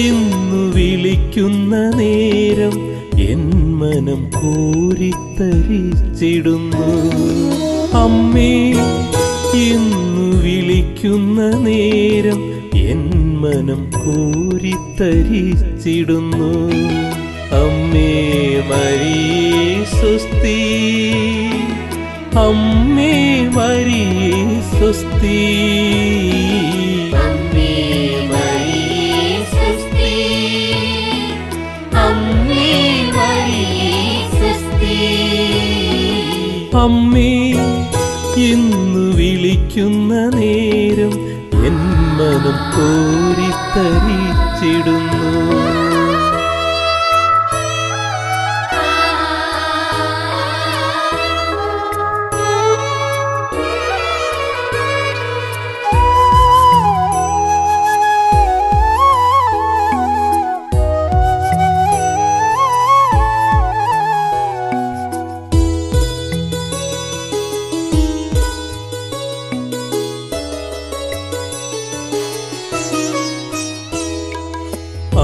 ഇന്നു വിളിക്കുന്ന നേരം എൻ മനം കോരിത്തരിച്ചിടുന്നു. അമ്മേ, ഇന്നു വിളിക്കുന്ന നേരം എൻ മനം കോരിത്തരിച്ചിടുന്നു. അമ്മേ മരിയേ സ്വസ്തി, അമ്മേ മരിയേ സ്വസ്തി. അമ്മേ മരിയേ സ്വസ്തി, അമ്മേ മരിയേ സ്വസ്തി. അമ്മേ, ഇന്നു വിളിക്കുന്ന നേരം എൻ മനം കോരിത്തരിച്ചിടുന്നു.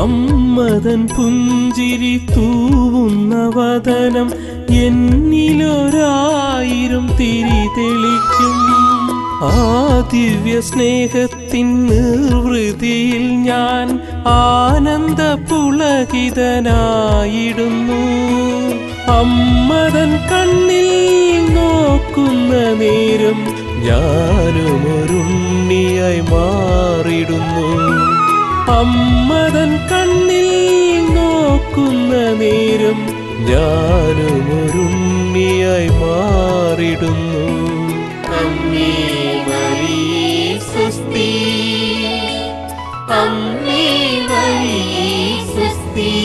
അമ്മതൻ പുഞ്ചിരി തൂവുന്ന വദനം എന്നിലൊരായിരം തിരി തെളിക്കും. ആ ദിവ്യ സ്നേഹത്തിൻ നിർവൃതിയിൽ ഞാൻ ആനന്ദ പുളകിതനായിടുന്നു. അമ്മതൻ കണ്ണിൽ നോക്കുന്ന നേരം ഞാനും ഒരുണ്ണിയായി മാറിടുന്നു. അമ്മതൻ കണ്ണിൽ നോക്കുന്ന നേരം ഞാനും ഒരുണ്ണിയായി മാറിടുന്നു. അമ്മേ മരിയേ സ്വസ്തി, അമ്മേ മരിയേ സ്വസ്തി.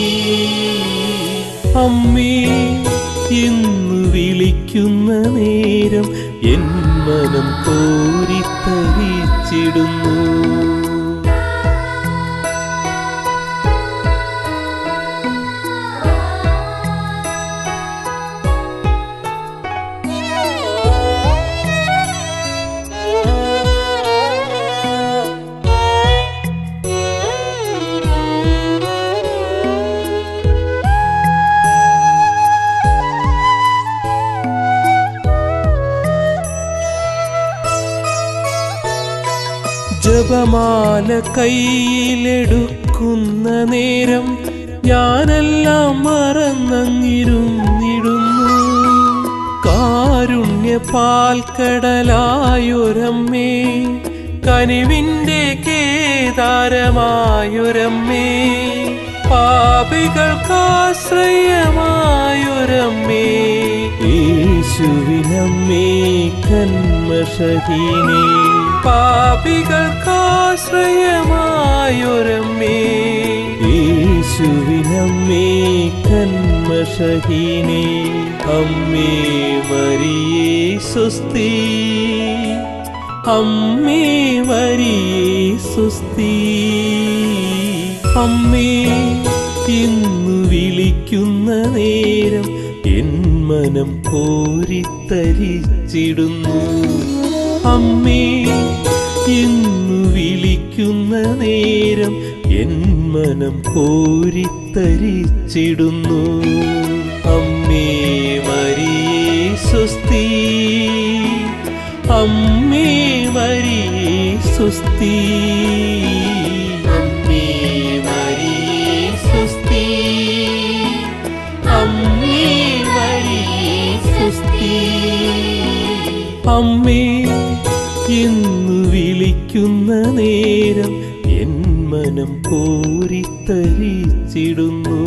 അമ്മേ, ഇന്നു വിളിക്കുന്ന നേരം എൻ മനം കോരിത്തരിച്ചിടുന്നു. ജപമാല കയ്യിലെടുക്കുന്ന നേരം ഞാനെല്ലാം മറന്നങ്ങിരുന്നിടുന്നു. കാരുണ്യ പാൽക്കടലായൊരമ്മേ, കനിവിൻ്റെ കേദാരമായൊരമ്മേ, പാപികൾക്കാശ്രയമായൊരമ്മേ, യേശുവിനമ്മേ കന്മഷഹീനേ, പാപികൾക്കാശ്രയമായൊരമ്മേ, യേശുവിനമ്മേ കന്മഷഹീനേ. അമ്മേ മരിയേ സ്വസ്തി, അമ്മേ മരിയേ സ്വസ്തി. അമ്മേ, ഇന്നു വിളിക്കുന്ന നേരം എൻ മനം കോരിത്തരിച്ചിടുന്നു. അമ്മേ, ഇന്നു വിളിക്കുന്ന നേരം എൻ മനം കോരിത്തരിച്ചിടുന്നു. അമ്മേ മരിയേ സ്വസ്തി, അമ്മേ മരിയേ സ്വസ്തി. അമ്മേ മരിയേ സ്വസ്തി, അമ്മേ മരിയേ സ്വസ്തി. അമ്മേ, ഇന്നു വിളിക്കുന്ന നേരം എൻ മനം കോരിത്തരിച്ചിടുന്നു.